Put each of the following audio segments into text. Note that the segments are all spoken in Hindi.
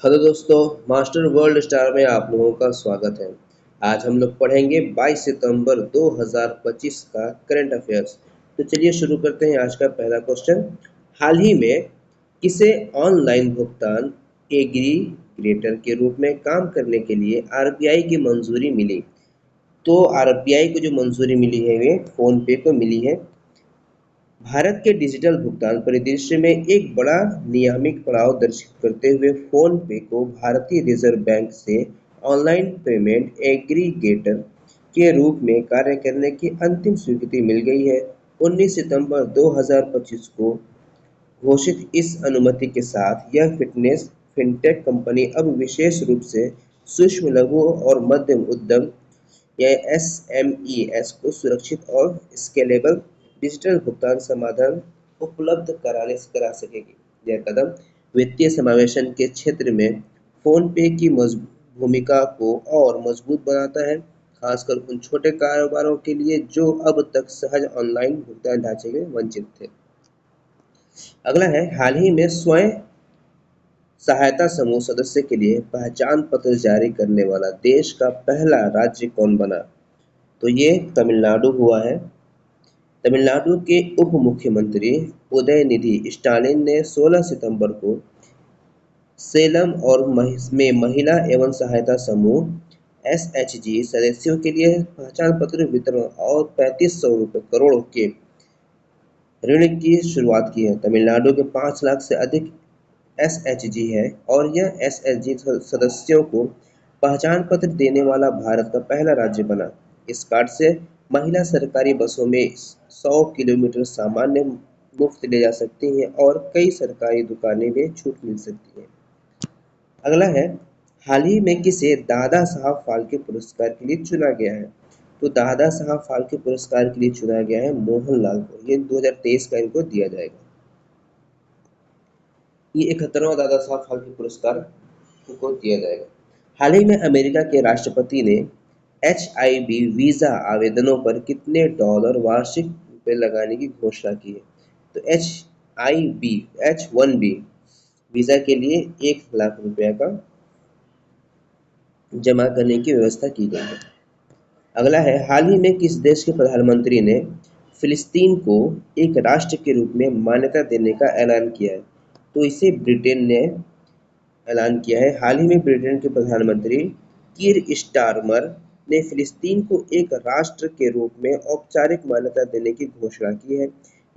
हेलो दोस्तों, मास्टर वर्ल्ड स्टार में आप लोगों का स्वागत है। आज हम लोग पढ़ेंगे 22 सितंबर 2025 का करंट अफेयर्स। तो चलिए शुरू करते हैं आज का पहला क्वेश्चन। हाल ही में किसे ऑनलाइन भुगतान एग्रीगेटर के रूप में काम करने के लिए आरबीआई की मंजूरी मिली? तो आरबीआई को जो मंजूरी मिली है वे फोन पे को मिली है। भारत के डिजिटल भुगतान परिदृश्य में एक बड़ा नियामक पड़ाव दर्ज करते हुए फोन पे को भारतीय रिजर्व बैंक से ऑनलाइन पेमेंट एग्रीगेटर के रूप में कार्य करने की अंतिम स्वीकृति मिल गई है। 19 सितंबर 2025 को घोषित इस अनुमति के साथ यह फिनटेक कंपनी अब विशेष रूप से सूक्ष्म लघु और मध्यम उद्यम या एसएमईएस को सुरक्षित और स्केलेबल डिजिटल भुगतान समाधान उपलब्ध करा सकेगी। यह कदम वित्तीय समावेशन के क्षेत्र में फोन पे की भूमिका को और मजबूत बनाता है, खासकर उन छोटे कारोबारों के लिए जो अब तक सहज ऑनलाइन भुगतान ढांचे में वंचित थे। अगला है, हाल ही में स्वयं सहायता समूह सदस्य के लिए पहचान पत्र जारी करने वाला देश का पहला राज्य कौन बना? तो ये तमिलनाडु हुआ है। तमिलनाडु के उप मुख्यमंत्री उदयनिधि स्टालिन ने 16 सितंबर को सेलम और में महिला एवं सहायता समूह एसएचजी सदस्यों के लिए पहचान पत्र वितरण और 3500 करोड़ के ऋण की शुरुआत की है। तमिलनाडु के 5 लाख से अधिक एसएचजी है और यह एसएचजी सदस्यों को पहचान पत्र देने वाला भारत का पहला राज्य बना। इस कार्ड से महिला सरकारी बसों में 100 किलोमीटर सामान्य मुफ्त ले जा सकती हैं और कई सरकारी दुकानें में छूट मिल सकती है। अगला है, हाल ही में किसे दादा साहब फाल्के पुरस्कार के लिए चुना गया है? तो दादा साहब फाल्के पुरस्कार के लिए चुना गया है मोहनलाल को। ये 2023 का इनको दिया जाएगा। ये 71वां दादा साहब फाल्के पुरस्कार को दिया जाएगा। हाल ही में अमेरिका के राष्ट्रपति ने HIV वीजा आवेदनों पर कितने डॉलर वार्षिक रुपए लगाने की घोषणा की है? तो H1B वीजा के लिए 1 लाख रुपया का जमा करने की व्यवस्था की गई है। अगला है, हाल ही में किस देश के प्रधानमंत्री ने फिलिस्तीन को एक राष्ट्र के रूप में मान्यता देने का ऐलान किया है? तो इसे ब्रिटेन ने ऐलान किया है। हाल ही में ब्रिटेन के प्रधानमंत्री कीर स्टारमर ने फिलिस्तीन को एक राष्ट्र के रूप में औपचारिक मान्यता देने की घोषणा की है।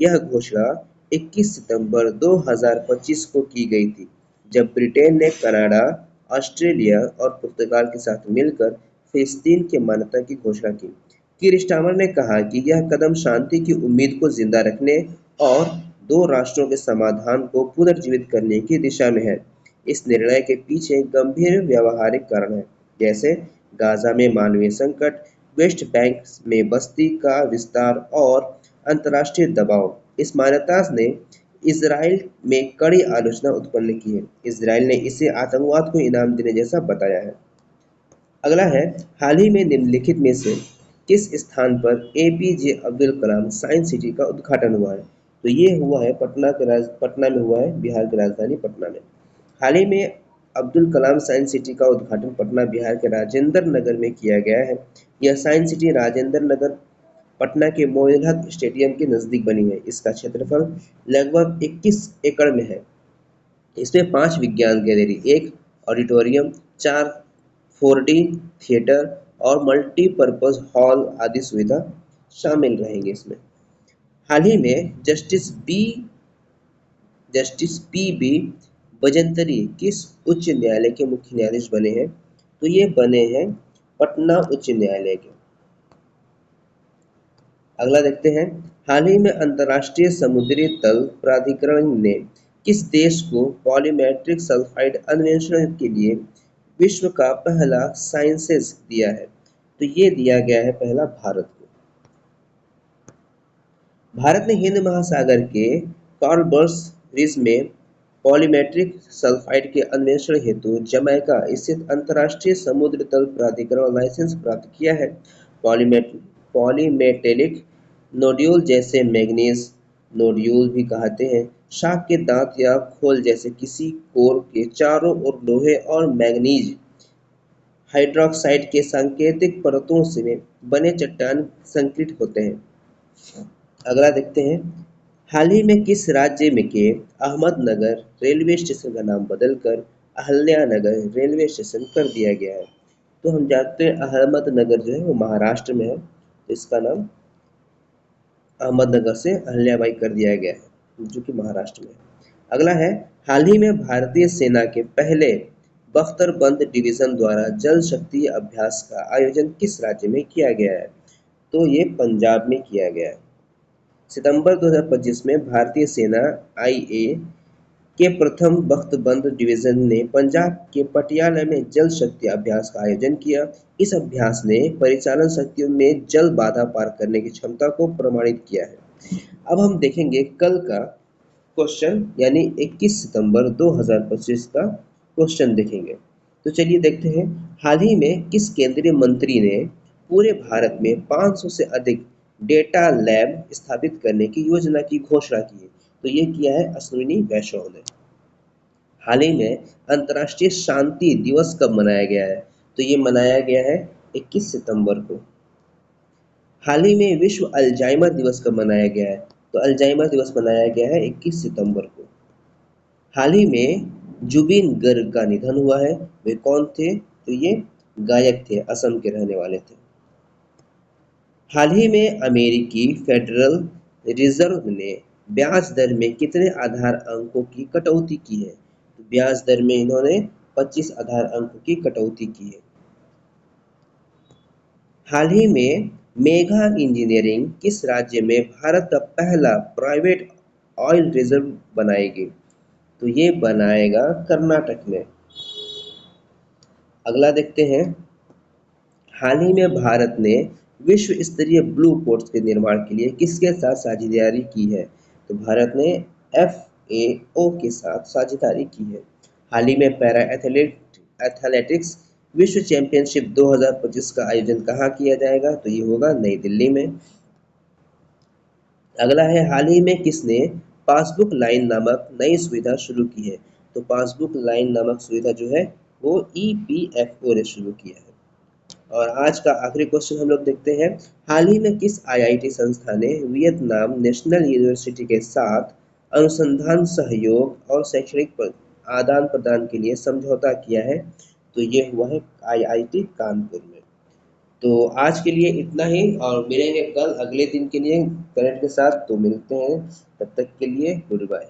यह घोषणा 21 सितंबर 2025 को की गई थी, जब ब्रिटेन ने कनाडा, ऑस्ट्रेलिया और पुर्तगाल के साथ मिलकर फिलिस्तीन की मान्यता की घोषणा की। कीर स्टारमर ने कहा कि यह कदम शांति की उम्मीद को जिंदा रखने और 2 राष्ट्रों के समाधान को पुनर्जीवित करने की दिशा में है। इस निर्णय के पीछे गंभीर व्यावहारिक कारण है, जैसे गाजा में मानवीय संकट, वेस्ट बैंक में बस्ती का विस्तार और अंतर्राष्ट्रीय दबाव। इस मान्यता ने इजराइल में कड़ी आलोचना उत्पन्न की है। इजराइल ने इसे आतंकवाद को इनाम देने जैसा बताया है। अगला है, हाल ही में निम्नलिखित में से किस स्थान पर APJ Abdul Kalam science city का उद्घाटन हुआ है? तो ये हुआ है पटना में हुआ है, बिहार की राजधानी पटना में। हाल ही में अब्दुल कलाम साइंस सिटी का उद्घाटन पटना बिहार के राजेंद्र नगर में किया गया है। यह साइंस सिटी राजेंद्र नगर पटना के मोइनुलहक स्टेडियम के नजदीक बनी है। इसका क्षेत्रफल लगभग 21 एकड़ में है। इसमें 5 विज्ञान गैलरी, 1 ऑडिटोरियम, 4 4D थिएटर और मल्टीपर्पज हॉल आदि सुविधा शामिल रहेंगे इसमें। हाल ही में जस्टिस पी बजंतरी किस उच्च न्यायालय के मुख्य न्यायाधीश बने हैं? तो ये बने हैं पटना उच्च न्यायालय के। अगला देखते हैं, हाल ही में अंतर्राष्ट्रीय समुद्री तल प्राधिकरण ने किस देश को पॉलीमेट्रिक सल्फाइड अन्वेषण के लिए विश्व का पहला साइंसेस दिया है? तो ये दिया गया है पहला भारत को। भारत ने हिंद महासागर के कॉर्बस रिज में पॉलीमेट्रिक सल्फाइड के अन्वेषण हेतु जमैका स्थित अंतर्राष्ट्रीय समुद्र तल प्राधिकरण लाइसेंस प्राप्त किया है। पॉलीमेटेलिक नोड्यूल जैसे मैग्नीज नोड्यूल भी कहते हैं शार्क के दांत या खोल जैसे किसी कोर के चारों ओर लोहे और मैंगनीज हाइड्रोक्साइड के सांकेतिक परतों से बने चट्टान संकलित होते हैं। अगला देखते हैं, हाल ही में किस राज्य में के अहमदनगर रेलवे स्टेशन का नाम बदलकर अहल्यानगर रेलवे स्टेशन कर दिया गया है? तो हम जानते हैं अहमदनगर जो है वो महाराष्ट्र में है, तो इसका नाम अहमदनगर से अहल्याबाई कर दिया गया है, जो कि महाराष्ट्र में है। अगला है, हाल ही में भारतीय सेना के पहले बख्तरबंद डिवीजन द्वारा जल शक्ति अभ्यास का आयोजन किस राज्य में किया गया है? तो ये पंजाब में किया गया है। सितंबर 2025 में भारतीय सेना आईए के प्रथम बख्तबंद डिवीजन ने पंजाब के पटियाला में जल शक्ति अभ्यास का आयोजन किया। इस अभ्यास ने परिचालन शक्तियों में जल बाधा पार करने की क्षमता को प्रमाणित किया है। अब हम देखेंगे कल का क्वेश्चन, यानी 21 सितंबर 2025 का क्वेश्चन देखेंगे। तो चलिए देखते हैं, हाल ही में किस केंद्रीय मंत्री ने पूरे भारत में 500 से अधिक डेटा लैब स्थापित करने की योजना की घोषणा की है? तो ये किया है अश्विनी वैष्णव ने। हाल ही में अंतर्राष्ट्रीय शांति दिवस कब मनाया गया है? तो ये मनाया गया है 21 सितंबर को। हाल ही में विश्व अल्जाइमर दिवस कब मनाया गया है? तो अल्जाइमर दिवस मनाया गया है 21 सितंबर को। हाल ही में जुबिन गर्ग का निधन हुआ है, वे कौन थे? तो ये गायक थे, असम के रहने वाले थे। हाल ही में अमेरिकी फेडरल रिजर्व ने ब्याज दर में कितने आधार अंकों की कटौती की है? तो ब्याज दर में इन्होंने 25 आधार अंकों की कटौती की है। हाल ही में मेगा इंजीनियरिंग किस राज्य में भारत का पहला प्राइवेट ऑयल रिजर्व बनाएगी? तो ये बनाएगा कर्नाटक में। अगला देखते हैं, हाल ही में भारत ने विश्व स्तरीय ब्लू पोर्ट्स के निर्माण के लिए किसके साथ साझेदारी की है? तो भारत ने FAO के साथ साझेदारी की है। हाल ही में पैरा एथलेटिक्स विश्व चैंपियनशिप 2025 का आयोजन कहाँ किया जाएगा? तो ये होगा नई दिल्ली में। अगला है, हाल ही में किसने पासबुक लाइन नामक नई सुविधा शुरू की है? तो पासबुक लाइन नामक सुविधा जो है वो EPFO ने शुरू किया है। और आज का आखिरी क्वेश्चन हम लोग देखते हैं, हाल ही में किस IIT संस्था ने वियतनाम नेशनल यूनिवर्सिटी के साथ अनुसंधान सहयोग और शैक्षणिक आदान प्रदान के लिए समझौता किया है? तो ये हुआ है IIT कानपुर में। तो आज के लिए इतना ही, और मिलेंगे कल अगले दिन के लिए करंट के साथ। तो मिलते हैं, तब तक के लिए गुड बाय।